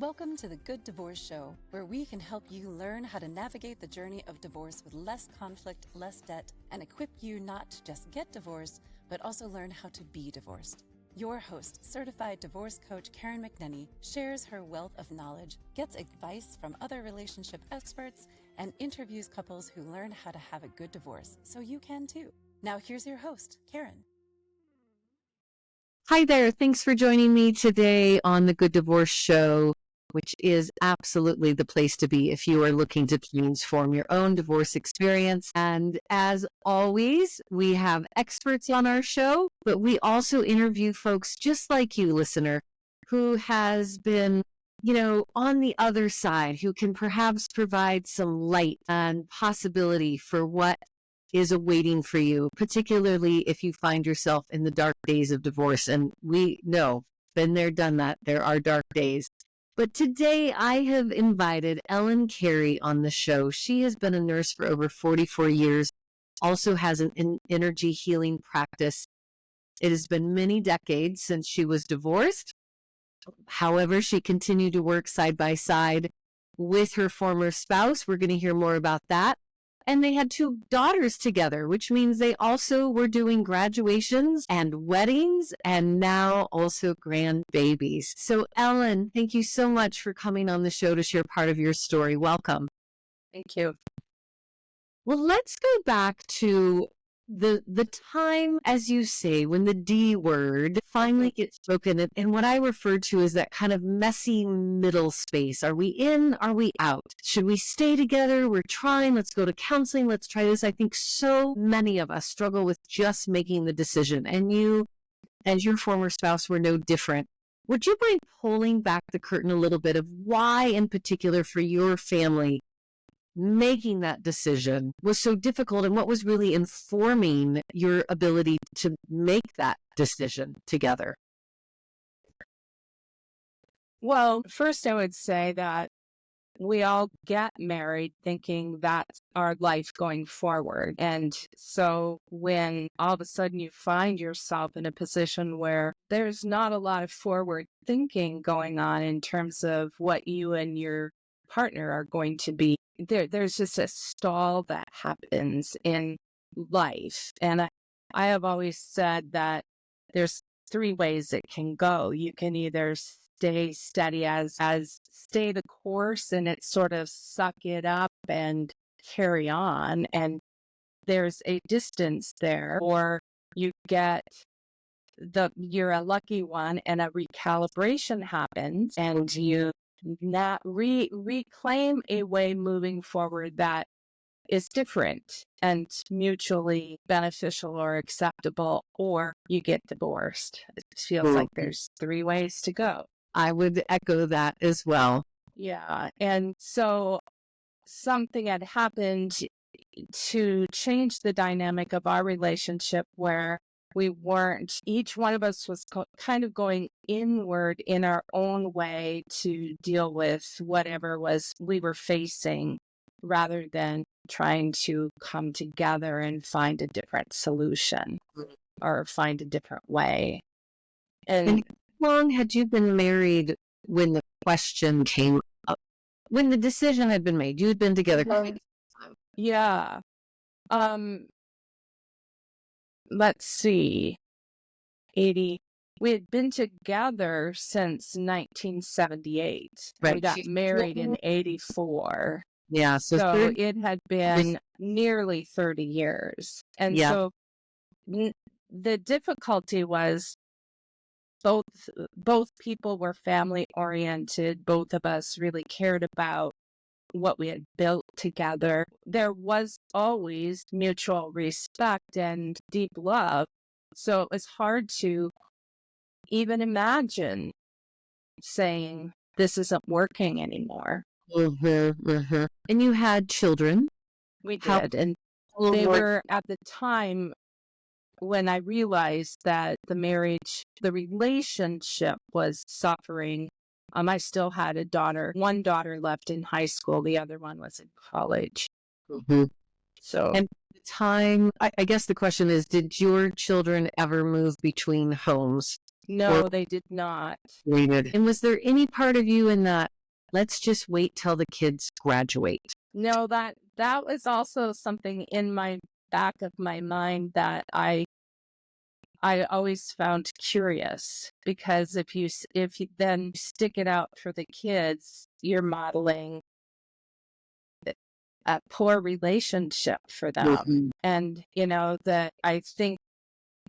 Welcome to the Good Divorce Show, where we can help you learn how to navigate the journey of divorce with less conflict, less debt, and equip you not to just get divorced, but also learn how to be divorced. Your host, certified divorce coach Karen McNenny, shares her wealth of knowledge, gets advice from other relationship experts, and interviews couples who learn how to have a good divorce, so you can too. Now here's your host, Karen. Hi there. Thanks for joining me today on the Good Divorce Show, which is absolutely the place to be if you are looking to transform your own divorce experience. And as always, we have experts on our show, but we also interview folks just like you, listener, who has been, on the other side, who can perhaps provide some light and possibility for what is awaiting for you, particularly if you find yourself in the dark days of divorce. And we know, been there, done that. There are dark days. But today I have invited Ellen Carey on the show. She has been a nurse for over 44 years, also has an energy healing practice. It has been many decades since she was divorced. However, she continued to work side by side with her former spouse. We're going to hear more about that. And they had 2 daughters together, which means they also were doing graduations and weddings and now also grandbabies. So Ellen, thank you so much for coming on the show to share part of your story. Welcome. Thank you. Well, let's go back to the time, as you say, when the D word finally gets spoken, and what I refer to as that kind of messy middle space. Are we in? Are we out? Should we stay together? We're trying. Let's go to counseling. Let's try this. I think so many of us struggle with just making the decision. And you, as your former spouse, were no different. Would you mind pulling back the curtain a little bit of why, in particular, for your family, making that decision was so difficult and what was really informing your ability to make that decision together? Well, first I would say that we all get married thinking that's our life going forward. And so when all of a sudden you find yourself in a position where there's not a lot of forward thinking going on in terms of what you and your partner are going to be, there's just a stall that happens in life. And I have always said that there's 3 ways it can go. You can either stay steady as stay the course and it sort of suck it up and carry on, and there's a distance there, or you get you're a lucky one and a recalibration happens and you not reclaim a way moving forward that is different and mutually beneficial or acceptable, or you get divorced. It feels like there's 3 ways to go. I would echo that as well. Yeah. And so something had happened to change the dynamic of our relationship where we weren't, each one of us was kind of going inward in our own way to deal with whatever we were facing, rather than trying to come together and find a different solution or find a different way. And how long had you been married when the question came up? When the decision had been made, you had been together quite some time. Yeah. Let's see. We had been together since 1978. Right. We got married in 84. Yeah. So it had been nearly 30 years. And so the difficulty was both people were family oriented. Both of us really cared about what we had built together. There was always mutual respect and deep love. So it was hard to even imagine saying, this isn't working anymore. And you had children. We did. And they were, at the time when I realized that the relationship was suffering, I still had a daughter, 1 daughter left in high school. The other one was in college. So, and at the time, I guess the question is, did your children ever move between homes? No, they did not. Waited. And was there any part of you in that, let's just wait till the kids graduate? No, that was also something in my back of my mind that I always found curious, because if you then stick it out for the kids, you're modeling a poor relationship for them. Mhm. And, that I think,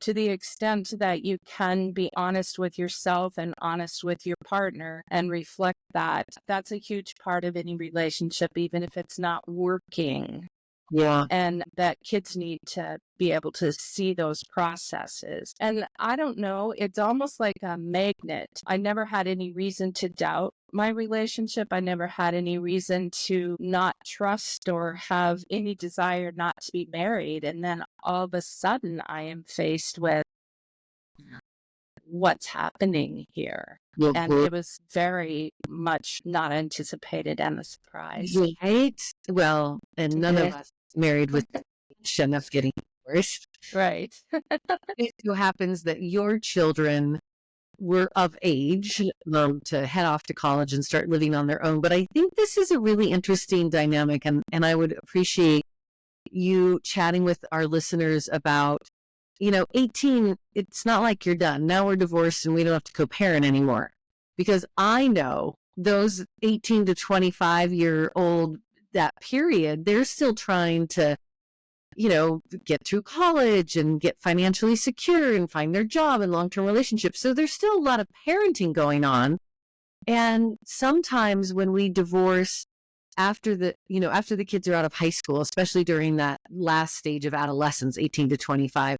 to the extent that you can be honest with yourself and honest with your partner and reflect that, that's a huge part of any relationship, even if it's not working. Yeah. And that kids need to be able to see those processes. And I don't know, it's almost like a magnet. I never had any reason to doubt my relationship. I never had any reason to not trust or have any desire not to be married. And then all of a sudden I am faced with what's happening here. And it was very much not anticipated and a surprise. Right? Well, and none of us married with the intention of getting divorced. Right. It so happens that your children were of age to head off to college and start living on their own. But I think this is a really interesting dynamic, and I would appreciate you chatting with our listeners about, 18, it's not like you're done. Now we're divorced and we don't have to co-parent anymore. Because I know those 18 to 25-year-old, that period, they're still trying to, get through college and get financially secure and find their job and long-term relationships. So there's still a lot of parenting going on. And sometimes when we divorce after the kids are out of high school, especially during that last stage of adolescence, 18 to 25,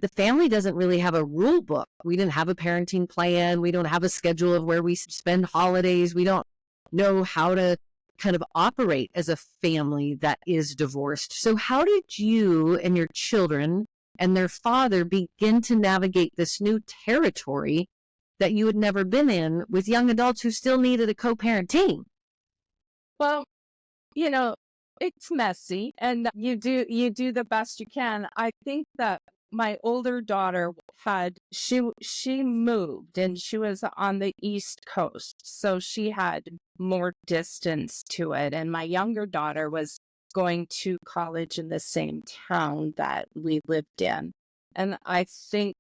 the family doesn't really have a rule book. We didn't have a parenting plan. We don't have a schedule of where we spend holidays. We don't know how to kind of operate as a family that is divorced. So how did you and your children and their father begin to navigate this new territory that you had never been in with young adults who still needed a co-parent team? Well, it's messy, and you do the best you can. I think that my older daughter she moved, and she was on the East Coast, so she had more distance to it. And my younger daughter was going to college in the same town that we lived in. And I think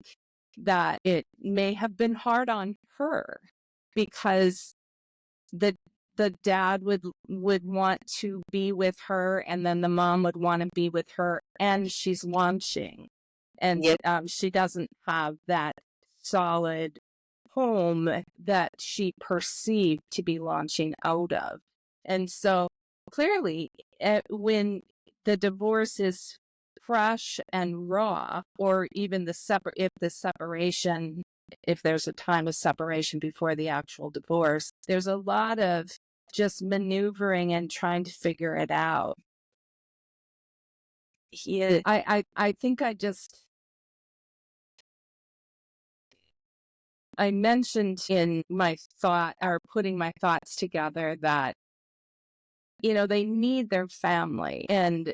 that it may have been hard on her, because the dad would want to be with her, and then the mom would want to be with her, and she's launching. And she doesn't have that solid home that she perceived to be launching out of. And so clearly, when the divorce is fresh and raw, or even if there's a time of separation before the actual divorce, there's a lot of just maneuvering and trying to figure it out. I think I mentioned in my thought, or putting my thoughts together, that, they need their family, and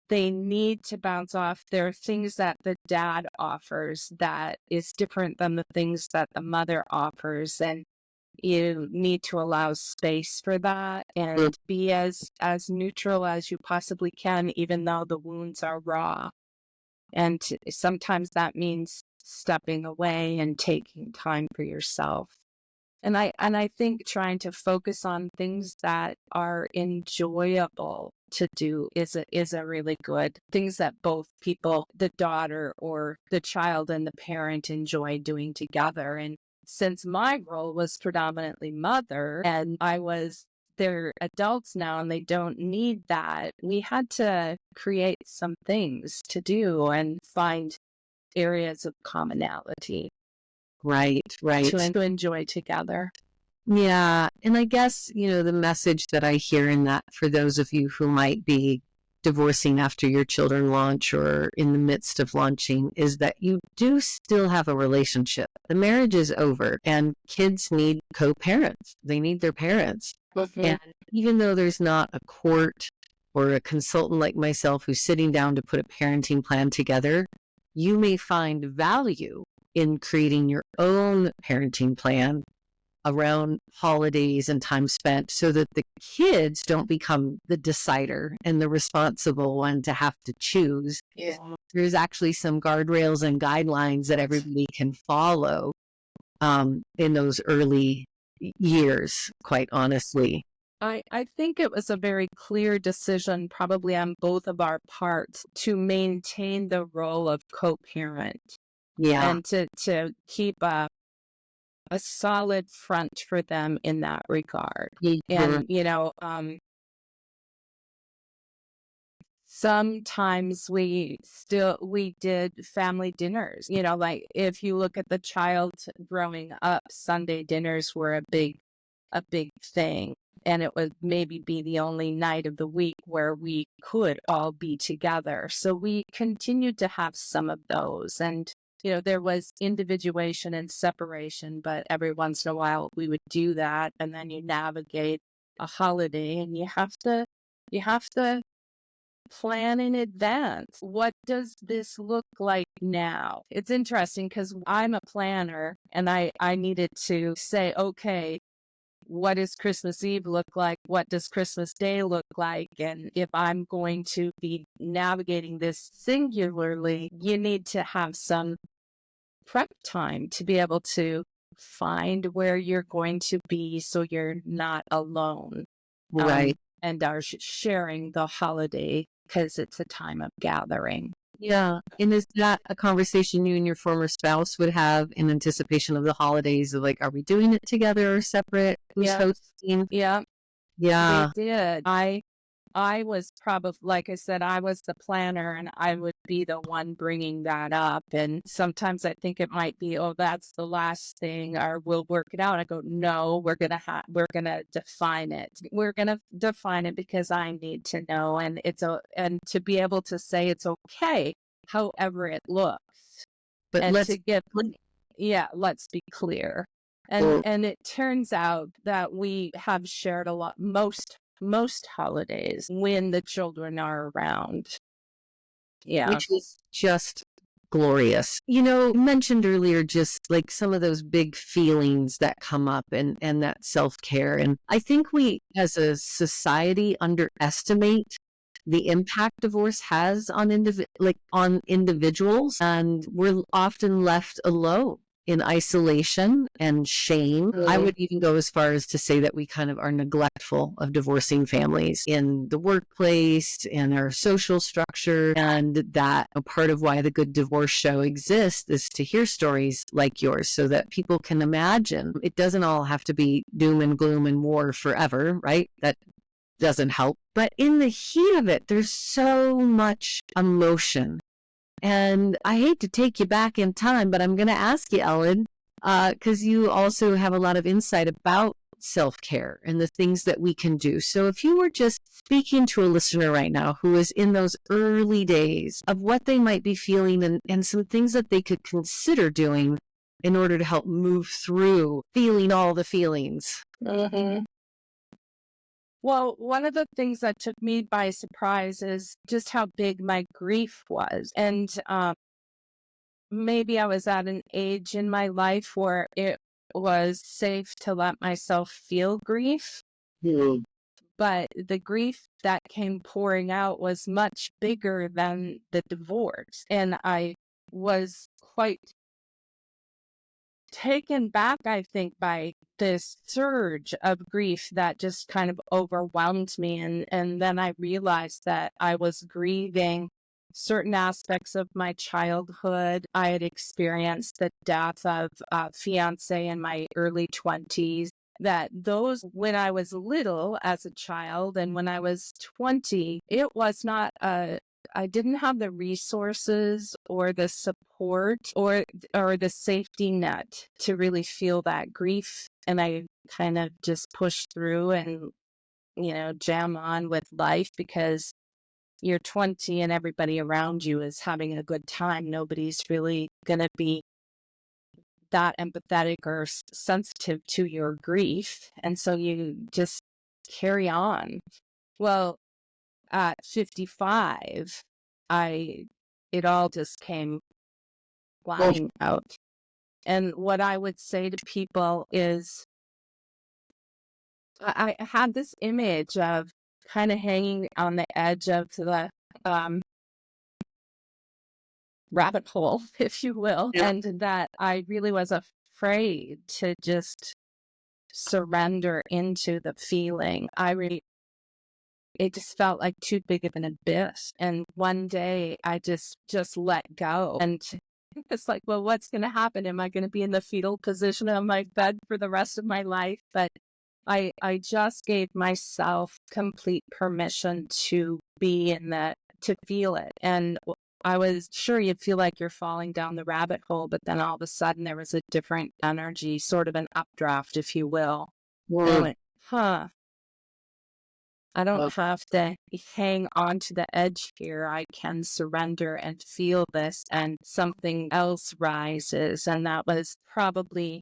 they need to bounce off. There are things that the dad offers that is different than the things that the mother offers. And you need to allow space for that, and be as neutral as you possibly can, even though the wounds are raw. And sometimes that means stepping away and taking time for yourself. And I think trying to focus on things that are enjoyable to do is a really good things that both people, the daughter or the child and the parent, enjoy doing together. And since my role was predominantly mother, and they're adults now and they don't need that, we had to create some things to do and find areas of commonality. Right. To enjoy together. Yeah. And I guess, the message that I hear in that, for those of you who might be divorcing after your children launch or in the midst of launching, is that you do still have a relationship. The marriage is over, and kids need co-parents. They need their parents. Mm-hmm. And even though there's not a court or a consultant like myself who's sitting down to put a parenting plan together, you may find value in creating your own parenting plan around holidays and time spent so that the kids don't become the decider and the responsible one to have to choose. Yeah. There's actually some guardrails and guidelines that everybody can follow in those early years, quite honestly. I think it was a very clear decision, probably on both of our parts, to maintain the role of co-parent Yeah. and to keep a solid front for them in that regard. And, sometimes we did family dinners, like if you look at the child growing up, Sunday dinners were a big thing. And it would maybe be the only night of the week where we could all be together. So we continued to have some of those. And, there was individuation and separation, but every once in a while we would do that. And then you navigate a holiday and you have to plan in advance. What does this look like now? It's interesting because I'm a planner and I needed to say, okay, what does Christmas Eve look like? What does Christmas Day look like? And if I'm going to be navigating this singularly, you need to have some prep time to be able to find where you're going to be so you're not alone. Right. And are sharing the holiday because it's a time of gathering. Yeah. And is that a conversation you and your former spouse would have in anticipation of the holidays of like, are we doing it together or separate? Who's hosting? Yeah. Yeah. They did. I was probably, like I said, I was the planner and I would be the one bringing that up. And sometimes I think it might be, oh, that's the last thing, or we'll work it out. I go, no, we're going to define it. We're going to define it because I need to know. And and to be able to say it's okay, however it looks. But And let's be clear. And it turns out that we have shared a lot, most holidays when the children are around. Yeah. Which is just glorious. You mentioned earlier just like some of those big feelings that come up and that self-care. And I think we as a society underestimate the impact divorce has on individuals, and we're often left alone in isolation and shame. I would even go as far as to say that we kind of are neglectful of divorcing families in the workplace, in our social structure, and that a part of why the Good Divorce Show exists is to hear stories like yours so that people can imagine it doesn't all have to be doom and gloom and war forever, right? That doesn't help. But in the heat of it, there's so much emotion. And I hate to take you back in time, but I'm going to ask you, Ellen, because you also have a lot of insight about self-care and the things that we can do. So if you were just speaking to a listener right now who is in those early days of what they might be feeling and some things that they could consider doing in order to help move through feeling all the feelings. Mm-hmm. Well, one of the things that took me by surprise is just how big my grief was. And maybe I was at an age in my life where it was safe to let myself feel grief. Mm-hmm. But the grief that came pouring out was much bigger than the divorce. And I was quite taken back, I think, by this surge of grief that just kind of overwhelmed me. And then I realized that I was grieving certain aspects of my childhood. I had experienced the death of a fiance in my early 20s. That those, when I was little as a child and when I was 20, it was not I didn't have the resources or the support or the safety net to really feel that grief. And I kind of just pushed through and, jam on with life because you're 20 and everybody around you is having a good time. Nobody's really going to be that empathetic or sensitive to your grief. And so you just carry on. Well, at 55, it all just came flying out. And what I would say to people is, I had this image of kind of hanging on the edge of the rabbit hole, if you will, Yeah. and that I really was afraid to just surrender into the feeling. It just felt like too big of an abyss. And one day I just let go. And it's like, well, what's going to happen? Am I going to be in the fetal position on my bed for the rest of my life? But I just gave myself complete permission to be in that, to feel it. And I was sure you'd feel like you're falling down the rabbit hole, but then all of a sudden there was a different energy, sort of an updraft, if you will. And I went, huh, I don't have to hang on to the edge here. I can surrender and feel this, and something else rises. And that was probably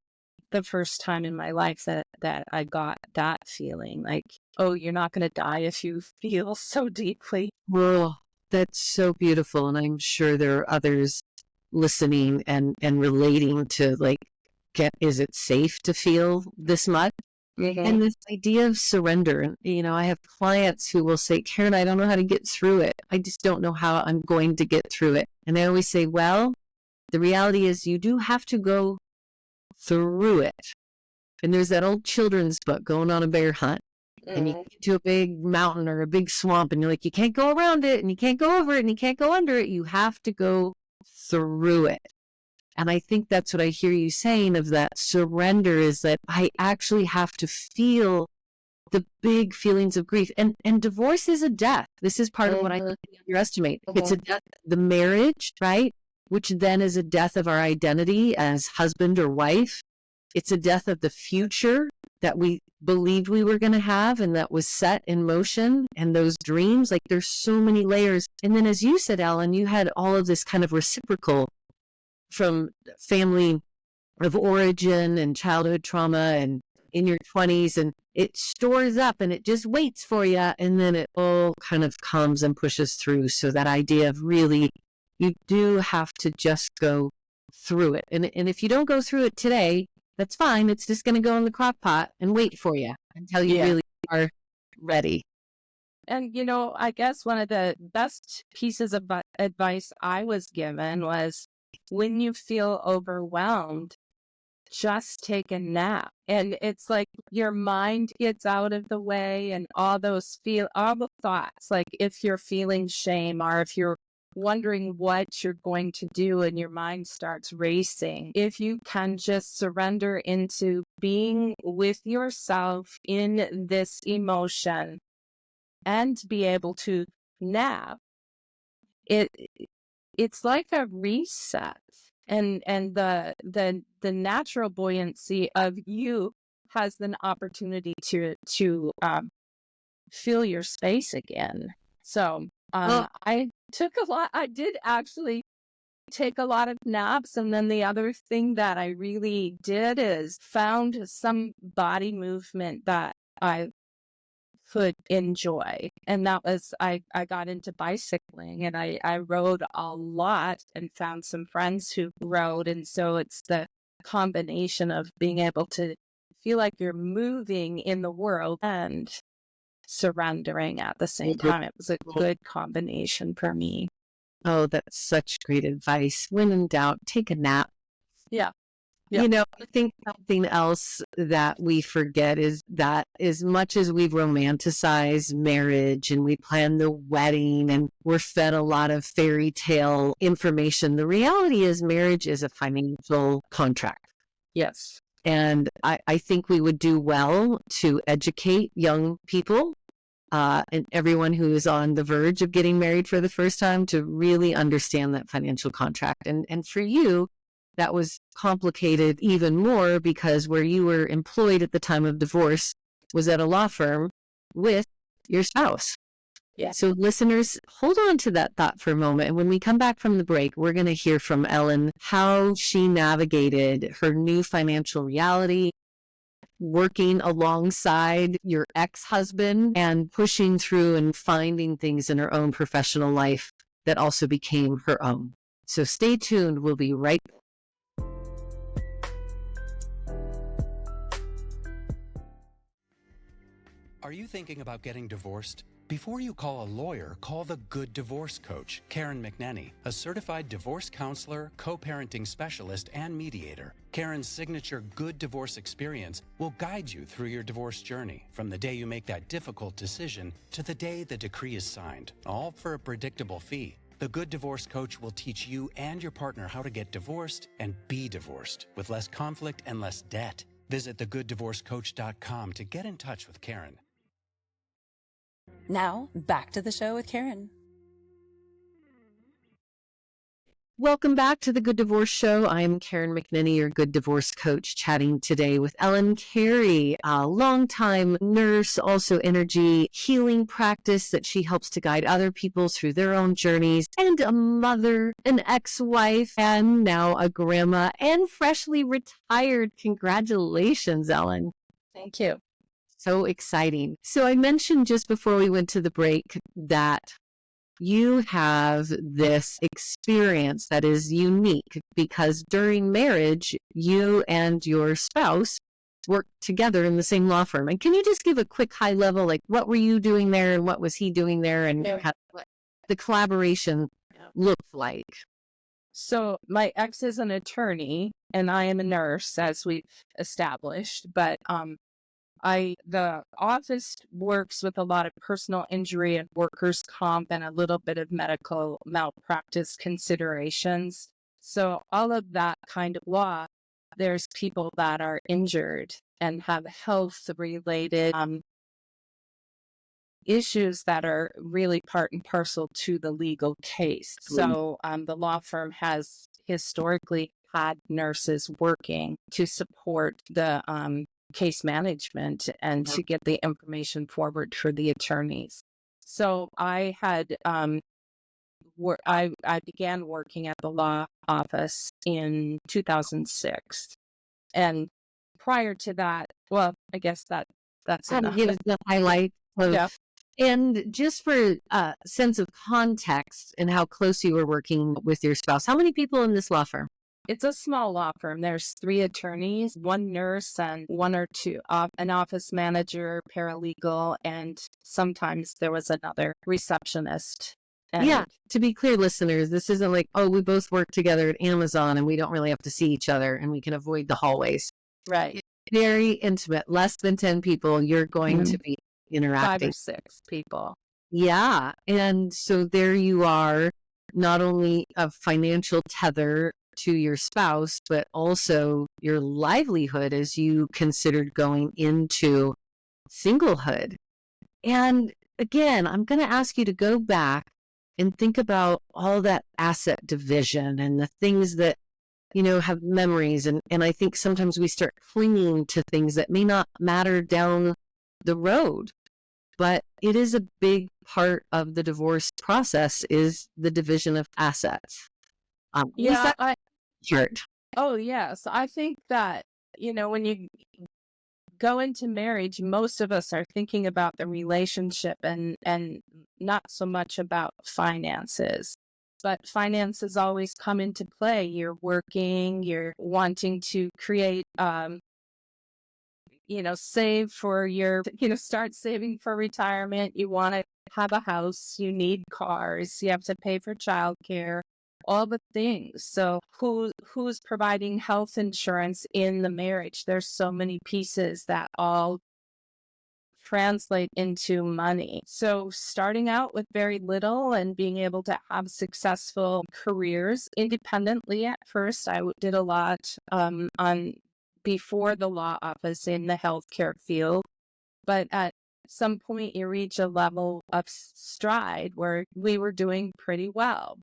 the first time in my life that I got that feeling like, oh, you're not going to die if you feel so deeply. Well, that's so beautiful. And I'm sure there are others listening and relating to, like, is it safe to feel this much? And this idea of surrender, I have clients who will say, Karen, I don't know how to get through it. I just don't know how I'm going to get through it. And I always say, well, the reality is you do have to go through it. And there's that old children's book, Going on a Bear Hunt. And you get to a big mountain or a big swamp and you're like, you can't go around it and you can't go over it and you can't go under it. You have to go through it. And I think that's what I hear you saying of that surrender, is that I actually have to feel the big feelings of grief. And divorce is a death. This is part of what I think we underestimate. It's a death of the marriage, right? Which then is a death of our identity as husband or wife. It's a death of the future that we believed we were going to have and that was set in motion, and those dreams. Like, there's so many layers. And then, as you said, Ellen, you had all of this kind of reciprocal from family of origin and childhood trauma and in your 20s, and it stores up and it just waits for you, and then it all kind of comes and pushes through. So that idea of really, you do have to just go through it. And if you don't go through it today, that's fine. It's just going to go in the crock pot and wait for you until you really are ready. And, I guess one of the best pieces of advice I was given was, when you feel overwhelmed, just take a nap. And it's like your mind gets out of the way, and all the thoughts, like if you're feeling shame or if you're wondering what you're going to do and your mind starts racing, if you can just surrender into being with yourself in this emotion and be able to nap, it's like a reset, and the natural buoyancy of you has an opportunity to fill your space again. So I did actually take a lot of naps, and then the other thing that I really did is found some body movement that I could enjoy. And that was, I got into bicycling, and I rode a lot and found some friends who rode. And so it's the combination of being able to feel like you're moving in the world and surrendering at the same time. It was a good combination for me. Oh, that's such great advice. When in doubt, take a nap. Yeah. I think something else that we forget is that as much as we've romanticized marriage and we plan the wedding and we're fed a lot of fairy tale information, the reality is marriage is a financial contract. Yes. And I think we would do well to educate young people and everyone who is on the verge of getting married for the first time to really understand that financial contract. And for you, that was complicated even more because where you were employed at the time of divorce was at a law firm with your spouse. Yeah. So listeners, hold on to that thought for a moment. And when we come back from the break, we're going to hear from Ellen how she navigated her new financial reality, working alongside your ex-husband and pushing through and finding things in her own professional life that also became her own. So stay tuned. We'll be right back. Are you thinking about getting divorced? Before you call a lawyer, call the Good Divorce Coach, Karen McNenny, a certified divorce counselor, co-parenting specialist, and mediator. Karen's signature Good Divorce experience will guide you through your divorce journey, from the day you make that difficult decision to the day the decree is signed, all for a predictable fee. The Good Divorce Coach will teach you and your partner how to get divorced and be divorced with less conflict and less debt. Visit thegooddivorcecoach.com to get in touch with Karen. Now, back to the show with Karen. Welcome back to the Good Divorce Show. I'm Karen McNenny, your Good Divorce Coach, chatting today with Ellen Carey, a longtime nurse, also energy healing practice that she helps to guide other people through their own journeys, and a mother, an ex-wife, and now a grandma, and freshly retired. Congratulations, Ellen. Thank you. So exciting. So I mentioned just before we went to the break that you have this experience that is unique because during marriage, you and your spouse worked together in the same law firm. And can you just give a quick high level, like what were you doing there and what was he doing there and how the collaboration looked like? So my ex is an attorney and I am a nurse, as we've established, but the office works with a lot of personal injury and workers' comp and a little bit of medical malpractice considerations. So all of that kind of law, there's people that are injured and have health-related issues that are really part and parcel to the legal case. So the law firm has historically had nurses working to support the case management and to get the information forward for the attorneys. So I had I began working at the law office in 2006, and prior to that, well, I guess that's enough. Give us the highlight of, Yeah. And just for a sense of context and how close you were working with your spouse, how many people in this law firm? It's a small law firm. There's 3 attorneys, 1 nurse, and 1 or 2, an office manager, paralegal, and sometimes there was another receptionist. And Yeah, to be clear, listeners, this isn't like, oh, we both work together at Amazon and we don't really have to see each other and we can avoid the hallways. right. It's very intimate, less than 10 people, you're going to be 5 interacting. or 6 people. Yeah, and so there you are, not only a financial tether to your spouse, but also your livelihood as you considered going into singlehood. And again, I'm going to ask you to go back and think about all that asset division and the things that, have memories. And I think sometimes we start clinging to things that may not matter down the road, but it is a big part of the divorce process is the division of assets. Yeah. Part. Oh, yes. I think that, when you go into marriage, most of us are thinking about the relationship and not so much about finances. But finances always come into play. You're working, you're wanting to create, save for your, start saving for retirement. You want to have a house, you need cars, you have to pay for childcare, all the things. So who's providing health insurance in the marriage? There's so many pieces that all translate into money. So starting out with very little and being able to have successful careers independently at first, I did a lot on before the law office in the healthcare field. But at some point you reach a level of stride where we were doing pretty well.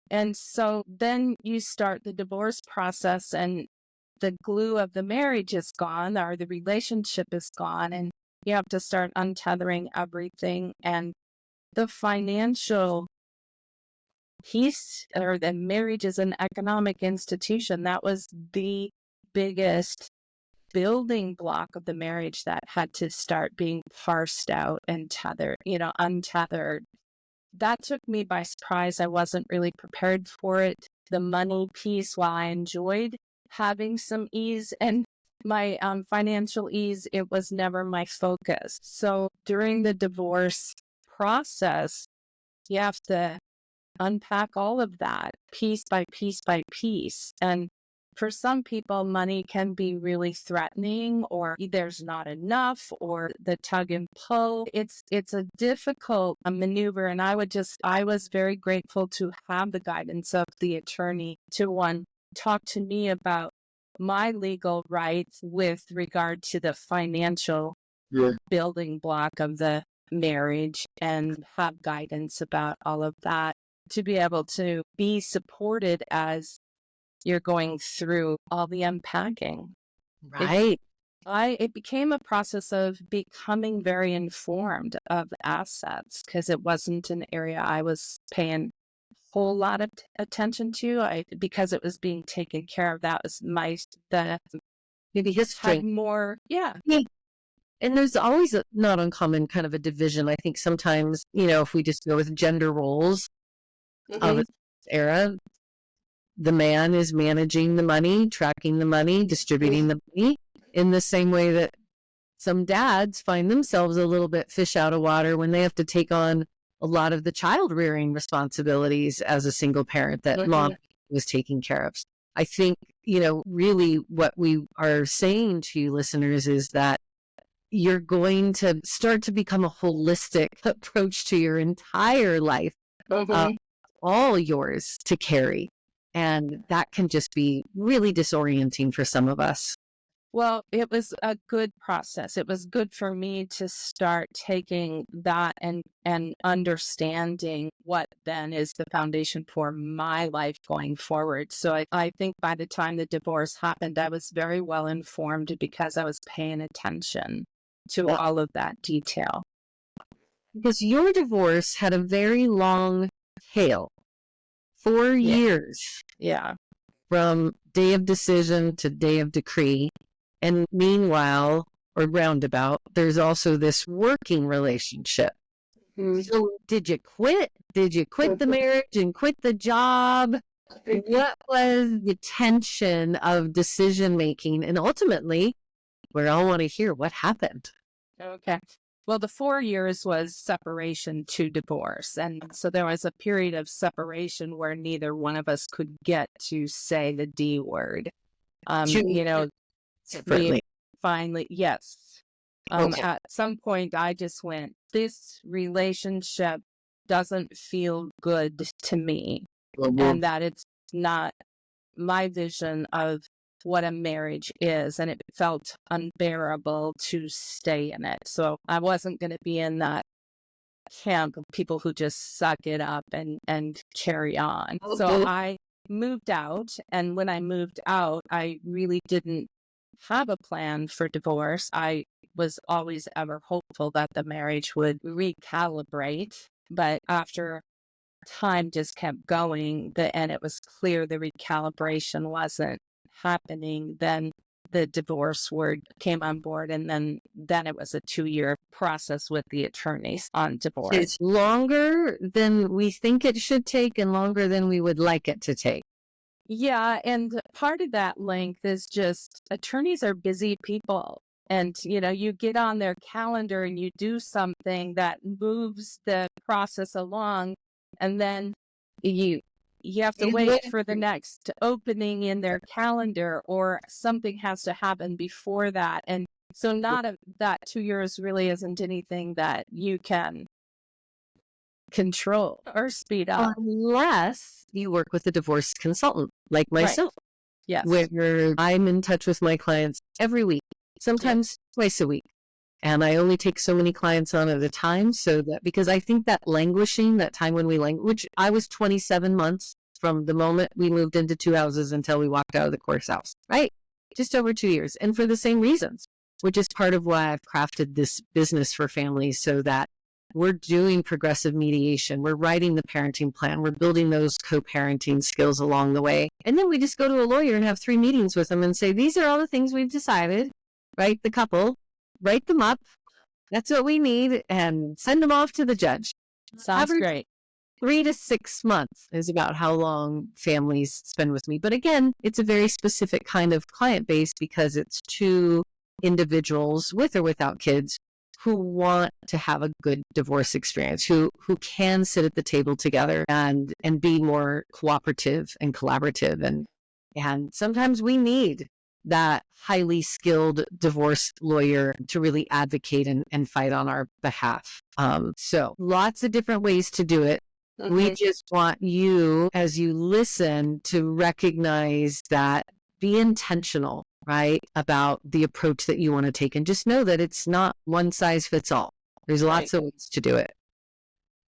And so then you start the divorce process and the glue of the marriage is gone or the relationship is gone and you have to start untethering everything. And the financial piece or the marriage is an economic institution. That was the biggest building block of the marriage that had to start being parsed out and tethered, untethered. That took me by surprise. I wasn't really prepared for it. The money piece, while I enjoyed having some ease and my financial ease, it was never my focus. So during the divorce process, you have to unpack all of that piece by piece by piece. And for some people, money can be really threatening, or there's not enough, or the tug and pull. It's a difficult maneuver. And I was very grateful to have the guidance of the attorney to talk to me about my legal rights with regard to the financial building block of the marriage, and have guidance about all of that, to be able to be supported as you're going through all the unpacking. Right. It became a process of becoming very informed of assets, because it wasn't an area I was paying a whole lot of attention to. Because it was being taken care of. That was the Maybe history. had more, yeah. And there's always a not uncommon kind of a division. I think sometimes, if we just go with gender roles of this era, the man is managing the money, tracking the money, distributing the money, in the same way that some dads find themselves a little bit fish out of water when they have to take on a lot of the child rearing responsibilities as a single parent that mom was taking care of. I think, really what we are saying to you listeners is that you're going to start to become a holistic approach to your entire life, all yours to carry. And that can just be really disorienting for some of us. Well, it was a good process. It was good for me to start taking that and understanding what then is the foundation for my life going forward. So I think by the time the divorce happened, I was very well informed, because I was paying attention to all of that detail. Because your divorce had a very long tail, 4 years. Yeah. From day of decision to day of decree. And meanwhile, or roundabout, there's also this working relationship. So did you quit? Did you quit the marriage and quit the job? What was the tension of decision making? And ultimately, we all want to hear what happened. Okay. Well, the 4 years was separation to divorce. And so there was a period of separation where neither one of us could get to say the D word. Separately. Finally, yes. At some point, I just went, this relationship doesn't feel good to me. And that it's not my vision of what a marriage is, and it felt unbearable to stay in it. So I wasn't going to be in that camp of people who just suck it up and carry on. So I moved out, and when I moved out, I really didn't have a plan for divorce. I was always ever hopeful that the marriage would recalibrate, but after time just kept going, and it was clear the recalibration wasn't happening, then the divorce word came on board, and then it was a 2-year process with the attorneys on divorce. It's longer than we think it should take and longer than we would like it to take. Yeah, and part of that length is just attorneys are busy people. And, you get on their calendar and you do something that moves the process along, and then you have to wait for the next opening in their calendar, or something has to happen before that. And so that 2 years really isn't anything that you can control or speed up. Unless you work with a divorce consultant like myself. Right. Yes. Where I'm in touch with my clients every week, sometimes twice a week. And I only take so many clients on at a time, so that, because I think that languishing, that time when we which I was 27 months from the moment we moved into 2 houses until we walked out of the course house, right? Just over 2 years. And for the same reasons, which is part of why I've crafted this business for families, so that we're doing progressive mediation. We're writing the parenting plan. We're building those co-parenting skills along the way. And then we just go to a lawyer and have 3 meetings with them and say, these are all the things we've decided, right? The couple, write them up. That's what we need, and send them off to the judge. Sounds great. 3 to 6 months is about how long families spend with me. But again, it's a very specific kind of client base because it's two individuals with or without kids who want to have a good divorce experience, who can sit at the table together and be more cooperative and collaborative. And sometimes we need that highly skilled divorce lawyer to really advocate and fight on our behalf. So lots of different ways to do it. We just want you, as you listen, to recognize that, be intentional, right, about the approach that you want to take. And just know that it's not one size fits all. There's lots of ways to do it.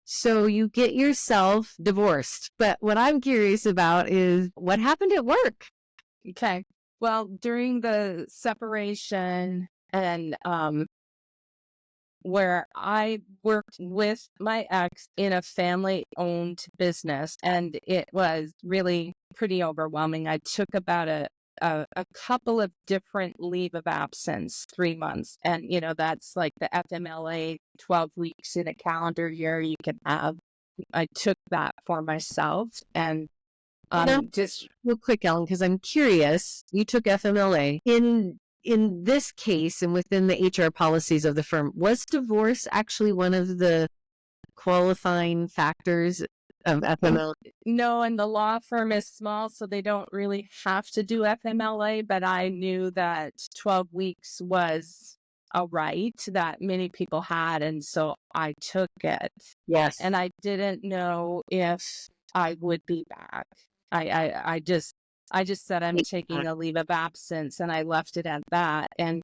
So you get yourself divorced. But what I'm curious about is what happened at work? Okay. Well, during the separation and where I worked with my ex in a family-owned business, and it was really pretty overwhelming. I took about a couple of different leave of absence, 3 months. And, that's like the FMLA, 12 weeks in a calendar year you can have. I took that for myself and just real quick, Ellen, because I'm curious, you took FMLA. In this case and within the HR policies of the firm, was divorce actually one of the qualifying factors of FMLA? No, and the law firm is small, so they don't really have to do FMLA, but I knew that 12 weeks was a right that many people had, and so I took it. Yes. And I didn't know if I would be back. I just said I'm taking a leave of absence, and I left it at that. And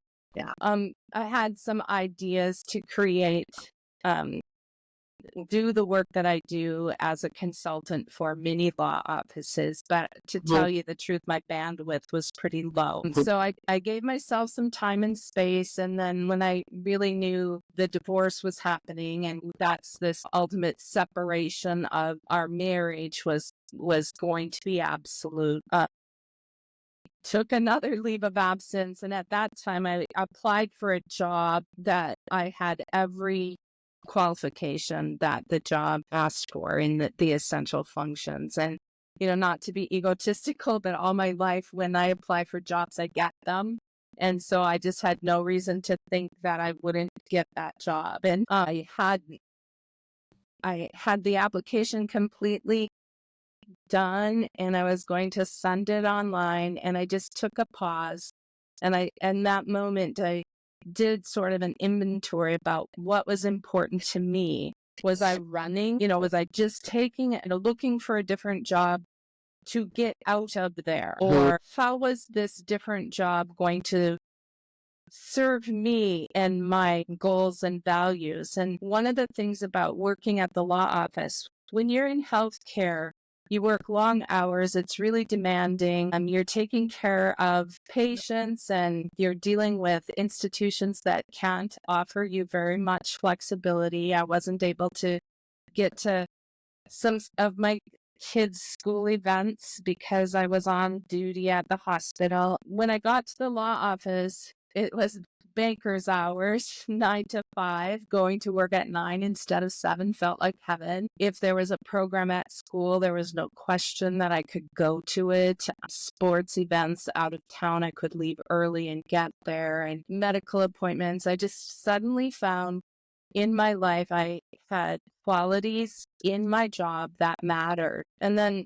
I had some ideas to create, do the work that I do as a consultant for many law offices. But to tell you the truth, my bandwidth was pretty low. So I gave myself some time and space. And then when I really knew the divorce was happening and that's this ultimate separation of our marriage was going to be absolute, took another leave of absence. And at that time, I applied for a job that I had every qualification that the job asked for in the essential functions. And, not to be egotistical, but all my life when I apply for jobs, I get them. And so I just had no reason to think that I wouldn't get that job. And I had the application completely done and I was going to send it online, and I just took a pause. And in that moment, I did sort of an inventory about what was important to me. Was I running? Was I just taking it and looking for a different job to get out of there? Or how was this different job going to serve me and my goals and values? And one of the things about working at the law office, when you're in healthcare, you work long hours. It's really demanding. You're taking care of patients and you're dealing with institutions that can't offer you very much flexibility. I wasn't able to get to some of my kids' school events because I was on duty at the hospital. When I got to the law office, it was banker's hours, 9 to 5. Going to work at 9 instead of 7 felt like heaven. If there was a program at school, there was no question that I could go to it. Sports events out of town, I could leave early and get there. And medical appointments, I just suddenly found in my life I had qualities in my job that mattered. And then,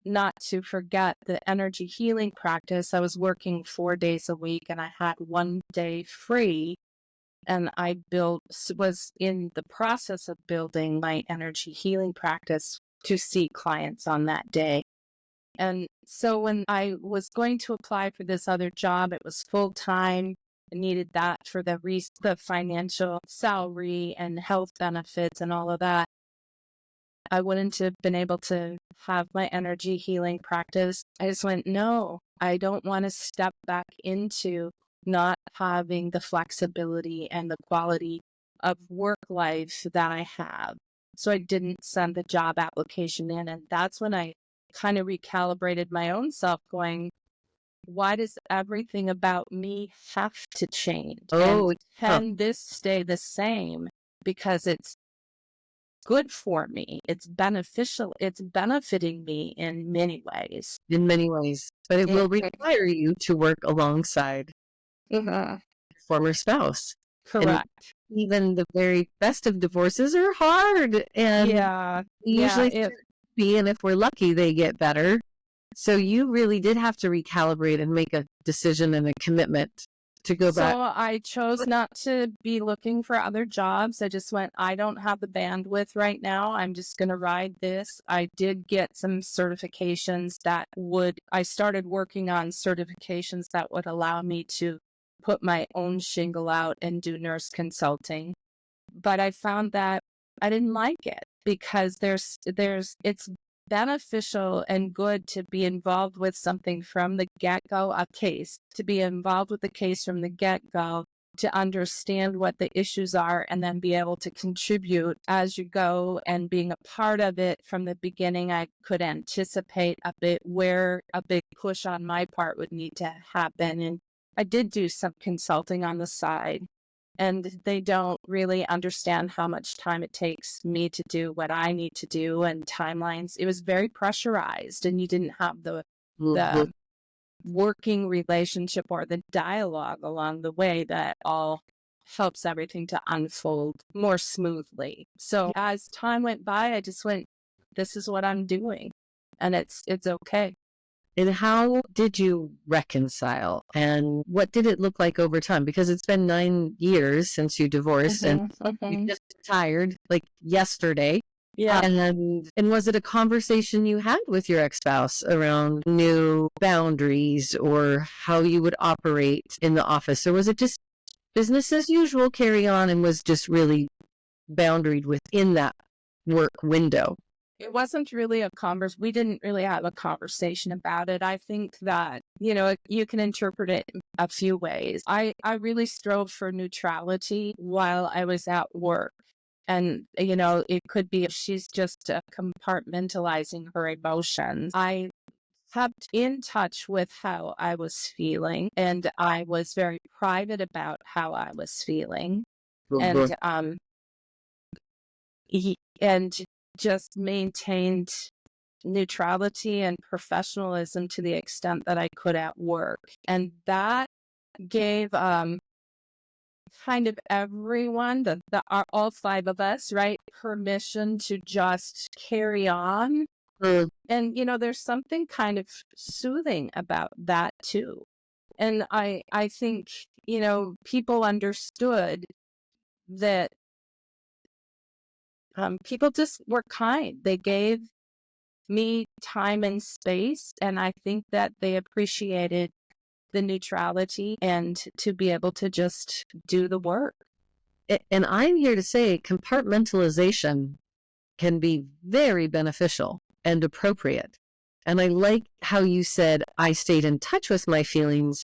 not to forget the energy healing practice. I was working 4 days a week and I had 1 day free. And I was in the process of building my energy healing practice to see clients on that day. And so when I was going to apply for this other job, it was full time. I needed that for the financial salary and health benefits and all of that. I wouldn't have been able to have my energy healing practice. I just went, no, I don't want to step back into not having the flexibility and the quality of work life that I have. So I didn't send the job application in. And that's when I kind of recalibrated my own self, going, why does everything about me have to change? And can this stay the same? Because good for me. It's beneficial. It's benefiting me in many ways. In many ways, but it will Mhm. require you to work alongside Mhm. your former spouse. And Correct. even the very best of divorces are hard, and Yeah. they Yeah. usually be, and if we're lucky, they get better. So you really did have to recalibrate and make a decision and a commitment to go back. So I chose not to be looking for other jobs. I just went, I don't have the bandwidth right now. I'm just going to ride this. I did get some certifications I started working on certifications that would allow me to put my own shingle out and do nurse consulting. But I found that I didn't like it because it's beneficial and good to be involved with something from the get-go, to be involved with the case from the get-go, to understand what the issues are and then be able to contribute as you go. And being a part of it from the beginning, I could anticipate a bit where a big push on my part would need to happen. And I did do some consulting on the side. And they don't really understand how much time it takes me to do what I need to do and timelines. It was very pressurized, and you didn't have the working relationship or the dialogue along the way that all helps everything to unfold more smoothly. So as time went by, I just went, this is what I'm doing, and it's okay. And how did you reconcile? And what did it look like over time? Because it's been 9 years since you divorced, and you just retired like yesterday. Yeah. And was it a conversation you had with your ex-spouse around new boundaries or how you would operate in the office? Or was it just business as usual, carry on, and was just really boundaried within that work window? It wasn't really we didn't really have a conversation about it. I think that, you can interpret it a few ways. I really strove for neutrality while I was at work. And, it could be if she's just compartmentalizing her emotions. I kept in touch with how I was feeling, and I was very private about how I was feeling. And and just maintained neutrality and professionalism to the extent that I could at work. And that gave kind of everyone, all five of us, right, permission to just carry on. And, there's something kind of soothing about that too. And I think, people understood that people just were kind. They gave me time and space, and I think that they appreciated the neutrality and to be able to just do the work. And I'm here to say compartmentalization can be very beneficial and appropriate. And I like how you said, I stayed in touch with my feelings,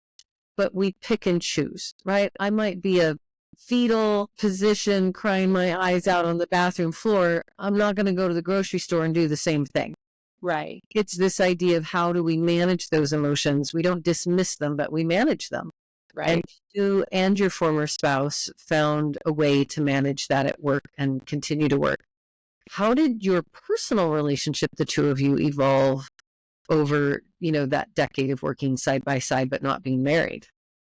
but we pick and choose, right? I might be a fetal position, crying my eyes out on the bathroom floor. I'm not going to go to the grocery store and do the same thing. Right. It's this idea of how do we manage those emotions? We don't dismiss them, but we manage them. Right. And you and your former spouse found a way to manage that at work and continue to work. How did your personal relationship, the two of you, evolve over, that decade of working side by side but not being married?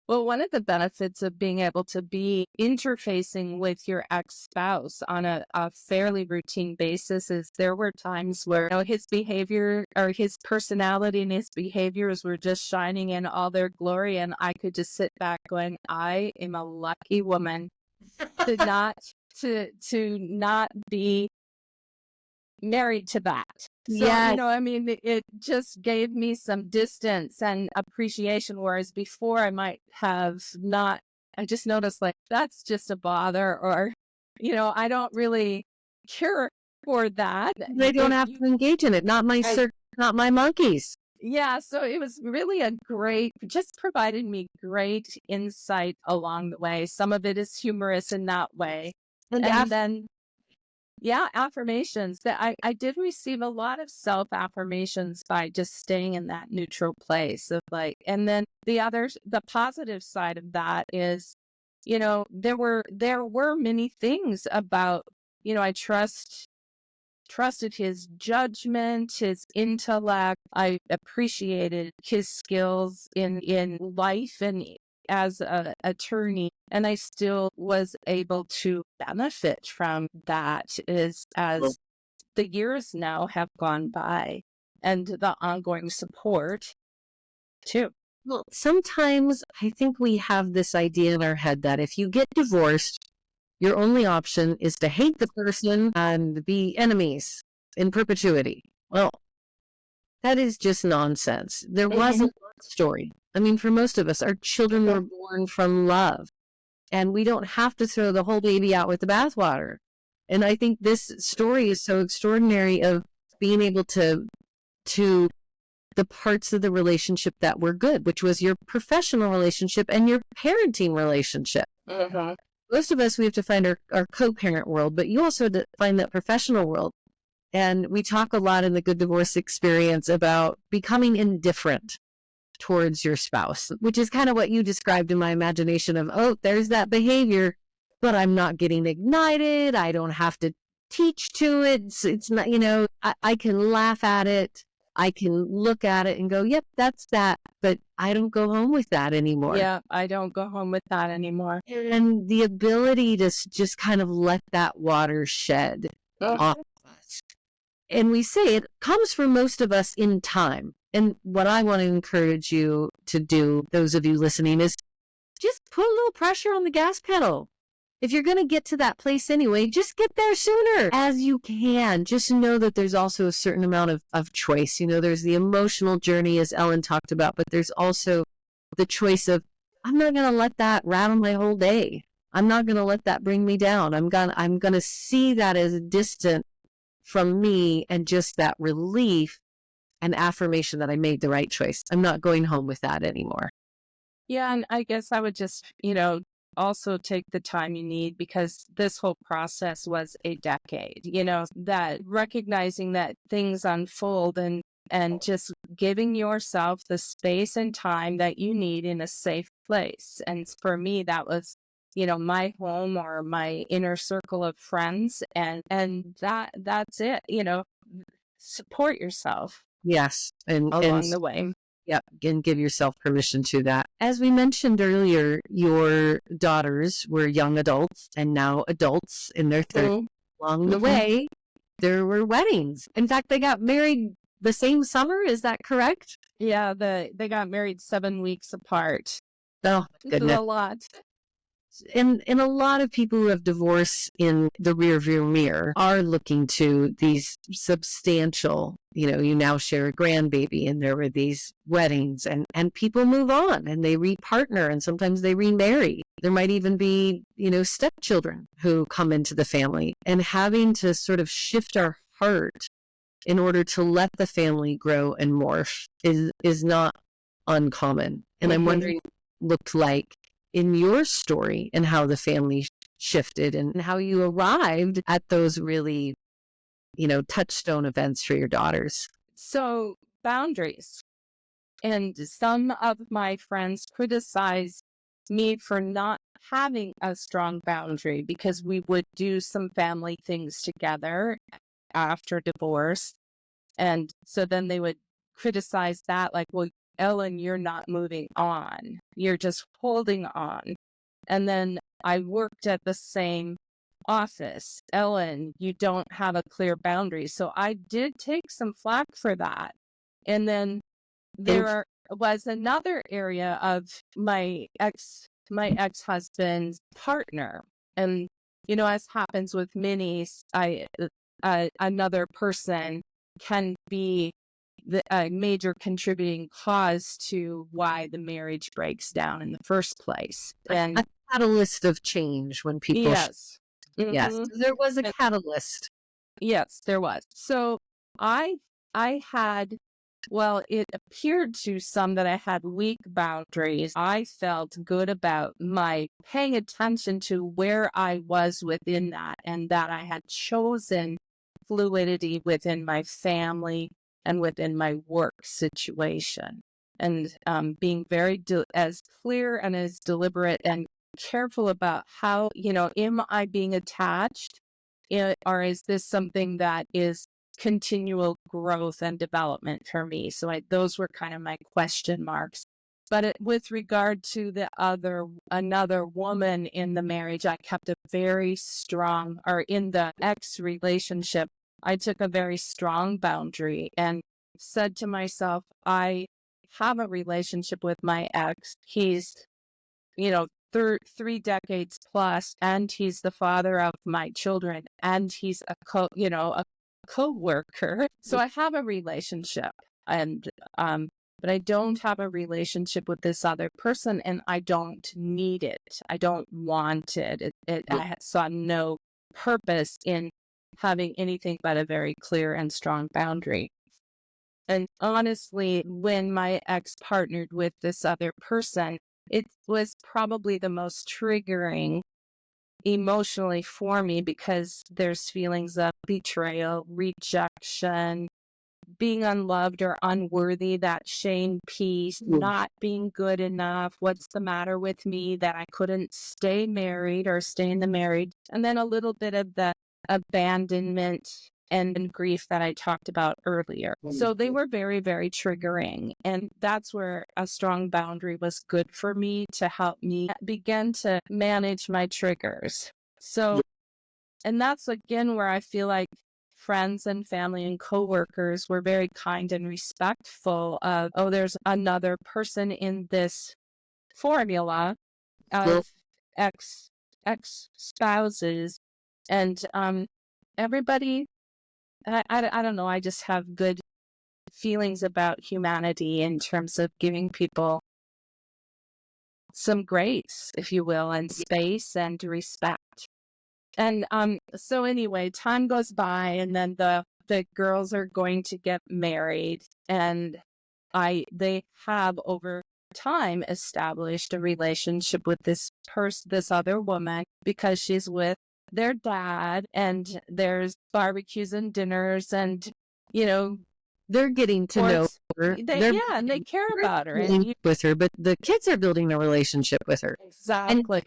Well, one of the benefits of being able to be interfacing with your ex-spouse on a fairly routine basis is there were times where his behavior or his personality and his behaviors were just shining in all their glory, and I could just sit back going, I am a lucky woman to not be married to that. So, it just gave me some distance and appreciation, whereas before I might have not, I just noticed like, that's just a bother, or, I don't really care for that. They don't have to engage in it. Not my not my monkeys. Yeah, so it was really just provided me great insight along the way. Some of it is humorous in that way. And then affirmations that I did receive a lot of self-affirmations by just staying in that neutral place of and then the positive side of that is, there were many things about, I trust trusted his judgment, his intellect. I appreciated his skills in life and as an attorney. And I still was able to benefit from that as the years now have gone by and the ongoing support too. Well, sometimes I think we have this idea in our head that if you get divorced, your only option is to hate the person and be enemies in perpetuity. Well, that is just nonsense. There was a love story. I mean, for most of us, our children were born from love, and we don't have to throw the whole baby out with the bathwater. And I think this story is so extraordinary of being able to the parts of the relationship that were good, which was your professional relationship and your parenting relationship. Most of us, we have to find our co-parent world, but you also have to find that professional world. And we talk a lot in the Good Divorce Experience about becoming indifferent towards your spouse, which is kind of what you described in my imagination of, oh, there's that behavior, but I'm not getting ignited. I don't have to teach to it. It's not, I can laugh at it. I can look at it and go, yep, that's that. But I don't go home with that anymore. Yeah, I don't go home with that anymore. And the ability to just kind of let that water shed off of us. And we say it comes for most of us in time. And what I want to encourage you to do, those of you listening, is just put a little pressure on the gas pedal. If you're going to get to that place anyway, just get there sooner as you can. Just know that there's also a certain amount of choice. There's the emotional journey, as Ellen talked about, but there's also the choice of, I'm not going to let that rattle my whole day. I'm not going to let that bring me down. I'm going to see that as distant from me and just that relief and affirmation that I made the right choice. I'm not going home with that anymore. Yeah, and I guess I would just, also take the time you need, because this whole process was a decade, that recognizing that things unfold and just giving yourself the space and time that you need in a safe place. And for me, that was, my home or my inner circle of friends. And that's it, support yourself. Yes. And along the way. Yep, and give yourself permission to that. As we mentioned earlier, your daughters were young adults and now adults in their 30s. Along the way, there were weddings. In fact, they got married the same summer. Is that correct? Yeah, they got married 7 weeks apart. Oh, goodness. A lot. And a lot of people who have divorce in the rearview mirror are looking to these substantial, you now share a grandbaby, and there were these weddings, and people move on and they repartner, and sometimes they remarry. There might even be, stepchildren who come into the family, and having to sort of shift our heart in order to let the family grow and morph is not uncommon. And I'm wondering what it looked like in your story and how the family shifted and how you arrived at those really, touchstone events for your daughters. So, boundaries. And some of my friends criticize me for not having a strong boundary, because we would do some family things together after divorce. And so then they would criticize that, like, well, Ellen, you're not moving on. You're just holding on. And then I worked at the same office. Ellen, you don't have a clear boundary. So I did take some flack for that. And then there was another area of my ex-husband's partner. And, as happens with minis, another person can be a major contributing cause to why the marriage breaks down in the first place. And a catalyst of change when people... Yes. Yes, there was a catalyst. Yes, there was. So I had, well, it appeared to some that I had weak boundaries. I felt good about my paying attention to where I was within that, and that I had chosen fluidity within my family and within my work situation, and being very as clear and as deliberate and careful about how, am I being attached or is this something that is continual growth and development for me? So those were kind of my question marks. But with regard to another woman in the marriage, I kept a very strong, or in the ex relationship, I took a very strong boundary and said to myself, I have a relationship with my ex. He's, 3 decades plus, and he's the father of my children, and he's a co-worker. So I have a relationship, and but I don't have a relationship with this other person, and I don't need it. I don't want it. I saw no purpose in having anything but a very clear and strong boundary. And honestly, when my ex partnered with this other person, it was probably the most triggering emotionally for me, because there's feelings of betrayal, rejection, being unloved or unworthy, that shame piece, not being good enough. What's the matter with me that I couldn't stay married or stay in the marriage? And then a little bit of the abandonment and grief that I talked about earlier. So they were very, very triggering. And that's where a strong boundary was good for me, to help me begin to manage my triggers. So, and that's again where I feel like friends and family and coworkers were very kind and respectful of, oh, there's another person in this formula of ex spouses. And everybody, I don't know, I just have good feelings about humanity in terms of giving people some grace, if you will, and space and respect. And so anyway, time goes by, and then the girls are going to get married, and they have over time established a relationship with this other woman, because she's with their dad, and there's barbecues and dinners, and they're getting to know her. And they care about her, and with her, but the kids are building a relationship with her. Exactly.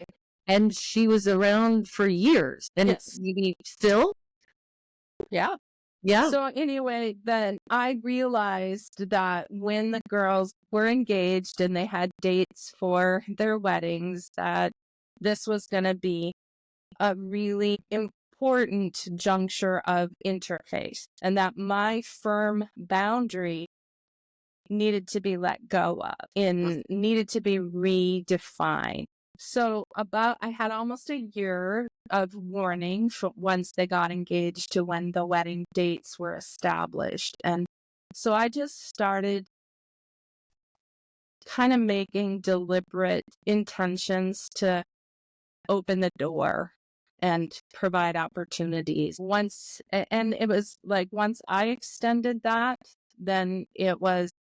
And she was around for years, and yes. Still, yeah. So anyway, then I realized that when the girls were engaged and they had dates for their weddings, that this was going to be a really important juncture of interface, and that my firm boundary needed to be let go of and needed to be redefined. So I had almost a year of warning once they got engaged to when the wedding dates were established. And so I just started kind of making deliberate intentions to open the door and provide opportunities. And it was like, once I extended that, then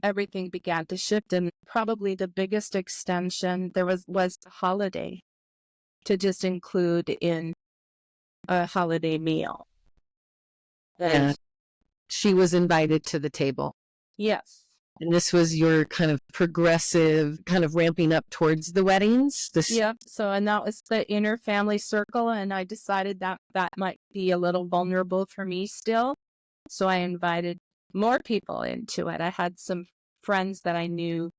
everything began to shift. And probably the biggest extension there was a holiday, to just include in a holiday meal. And she was invited to the table. Yes. And this was your kind of progressive, kind of ramping up towards the weddings? Yep. So, and that was the inner family circle. And I decided that might be a little vulnerable for me still. So I invited more people into it. I had some friends that I knew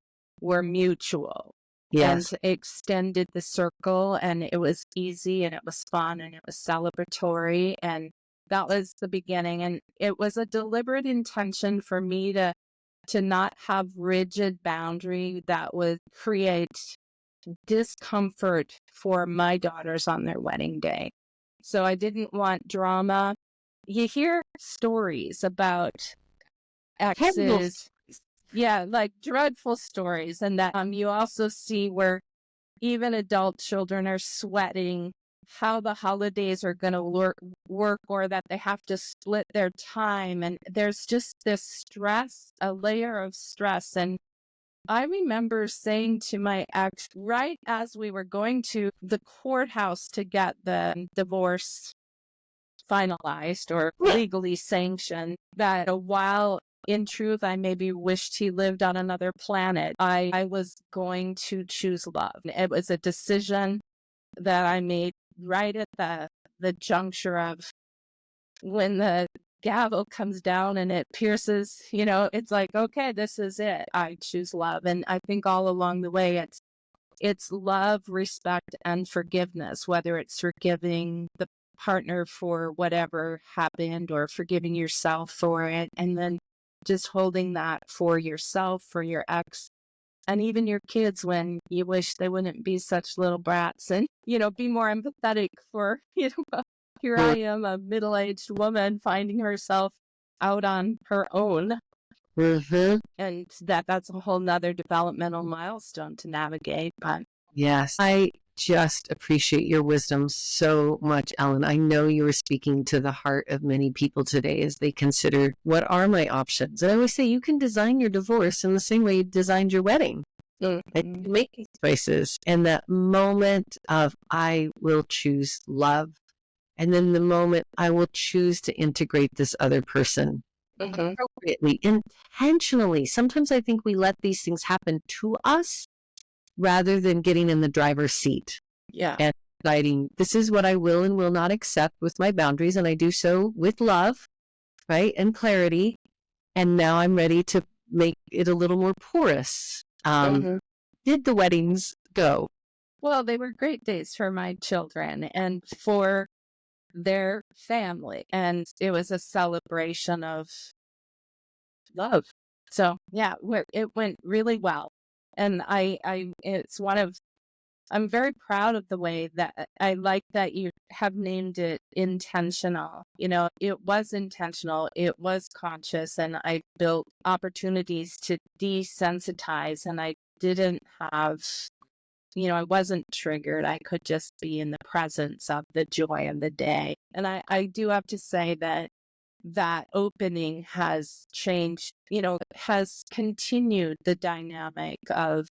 were mutual. Yes. And extended the circle, and it was easy, and it was fun, and it was celebratory. And that was the beginning. And it was a deliberate intention for me to not have rigid boundary that would create discomfort for my daughters on their wedding day. So I didn't want drama. You hear stories about exes, like dreadful stories, and that you also see where even adult children are sweating how the holidays are going to work, or that they have to split their time, and there's just this stress, a layer of stress. And I remember saying to my ex, right as we were going to the courthouse to get the divorce finalized or legally sanctioned, that while in truth I maybe wished he lived on another planet, I was going to choose love. It was a decision that I made right at the juncture of when the gavel comes down and it pierces, it's like, okay, this is it. I choose love. And I think all along the way, it's love, respect, and forgiveness, whether it's forgiving the partner for whatever happened or forgiving yourself for it. And then just holding that for yourself, for your ex, and even your kids when you wish they wouldn't be such little brats, and, be more empathetic for, here I am, a middle-aged woman finding herself out on her own. Mm-hmm. And that's a whole nother developmental milestone to navigate. But yes, I just appreciate your wisdom so much, Ellen. I know you were speaking to the heart of many people today as they consider, what are my options? And I always say, you can design your divorce in the same way you designed your wedding. And you make these choices. And that moment of, I will choose love. And then the moment I will choose to integrate this other person appropriately, intentionally. Sometimes I think we let these things happen to us rather than getting in the driver's seat. Yeah. And deciding, this is what I will and will not accept with my boundaries. And I do so with love, right? And clarity. And now I'm ready to make it a little more porous. Did the weddings go? Well, they were great days for my children and for their family. And it was a celebration of love. So yeah, it went really well. And I'm very proud of the way that I like that you have named it intentional. It was intentional, it was conscious, and I built opportunities to desensitize, and I didn't have, I wasn't triggered. I could just be in the presence of the joy of the day. And I do have to say that opening has changed, has continued the dynamic of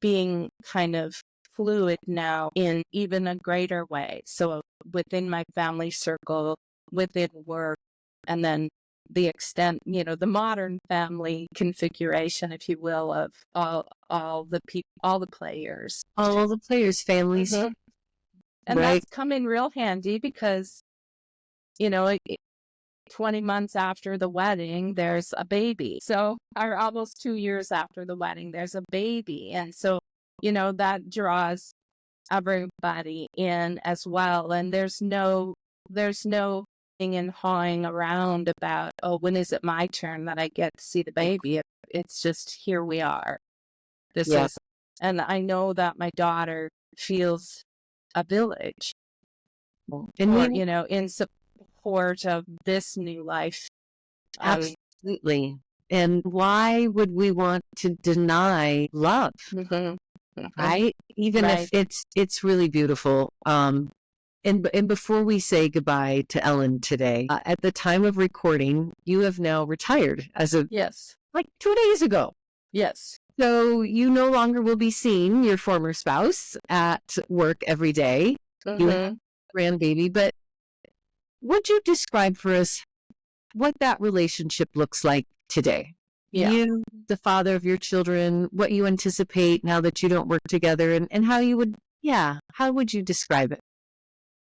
being kind of fluid now in even a greater way. So within my family circle, within work, and then the extent, the modern family configuration, if you will, of all the people, all the players. All the players' families. And right. That's come in real handy because, 20 months after the wedding, there's a baby. So, or almost 2 years after the wedding, there's a baby. And so, that draws everybody in as well. And there's no thing and hawing around about, oh, when is it my turn that I get to see the baby? It's just, here we are. This is, and I know that my daughter feels a village, and in support of this new life. Absolutely. And why would we want to deny love? Right? Even if it's really beautiful. And before we say goodbye to Ellen today, at the time of recording, you have now retired as of like 2 days ago. Yes. So you no longer will be seeing your former spouse at work every day. You have a grandbaby, but would you describe for us what that relationship looks like today? Yeah. You, the father of your children, what you anticipate now that you don't work together, and how you would, how would you describe it?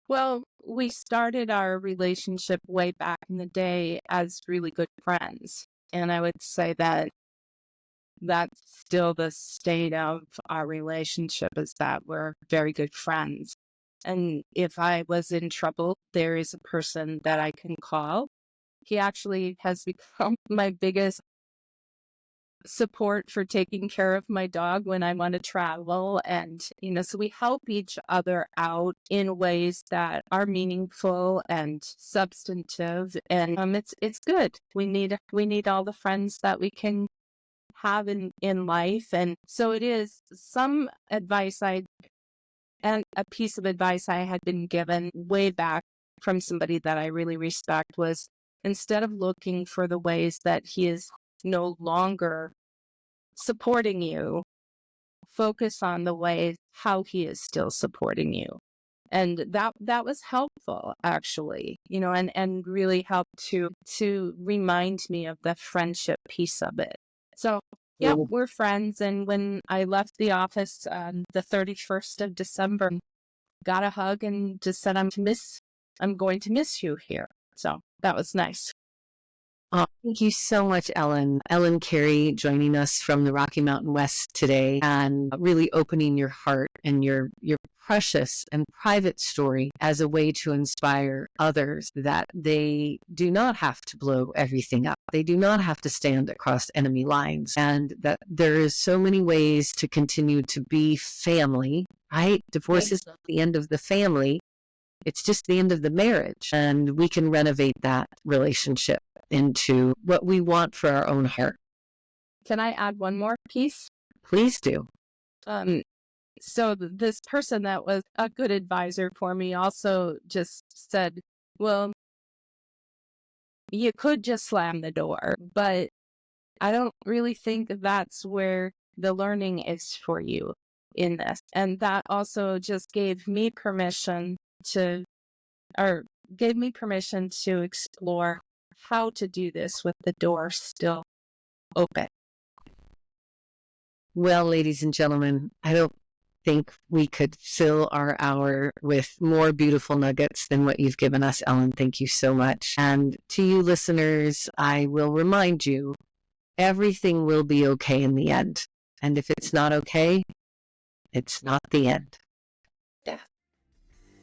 Well, we started our relationship way back in the day as really good friends. And I would say that that's still the state of our relationship, is that we're very good friends. And if I was in trouble, there is a person that I can call. He actually has become my biggest support for taking care of my dog when I want to travel. And, so we help each other out in ways that are meaningful and substantive. And it's good. We need all the friends that we can have in life. And so it is some advice and a piece of advice I had been given way back from somebody that I really respect was, instead of looking for the ways that he is no longer supporting you, focus on the ways how he is still supporting you. And that was helpful, actually, and really helped to remind me of the friendship piece of it. So yeah, we're friends. And when I left the office on the 31st of December, got a hug and just said, I'm going to miss you here. So that was nice. Oh, thank you so much, Ellen. Ellen Carey joining us from the Rocky Mountain West today and really opening your heart and your precious and private story as a way to inspire others that they do not have to blow everything up. They do not have to stand across enemy lines, and that there is so many ways to continue to be family, right? Divorce is not the end of the family. It's just the end of the marriage, and we can renovate that relationship into what we want for our own heart. Can I add one more piece? Please do. So this person that was a good advisor for me also just said, well, you could just slam the door, but I don't really think that's where the learning is for you in this. And that also just gave me permission to explore how to do this with the door still open. Well, ladies and gentlemen, I don't think we could fill our hour with more beautiful nuggets than what you've given us, Ellen. Thank you so much. And to you listeners, I will remind you, everything will be okay in the end. And if it's not okay, it's not the end. Yeah.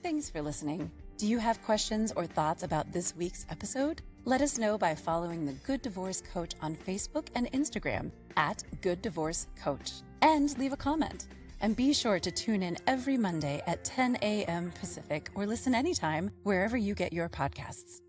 Thanks for listening. Do you have questions or thoughts about this week's episode? Let us know by following the Good Divorce Coach on Facebook and Instagram at Good Divorce Coach, and leave a comment. And be sure to tune in every Monday at 10 a.m. Pacific or listen anytime wherever you get your podcasts.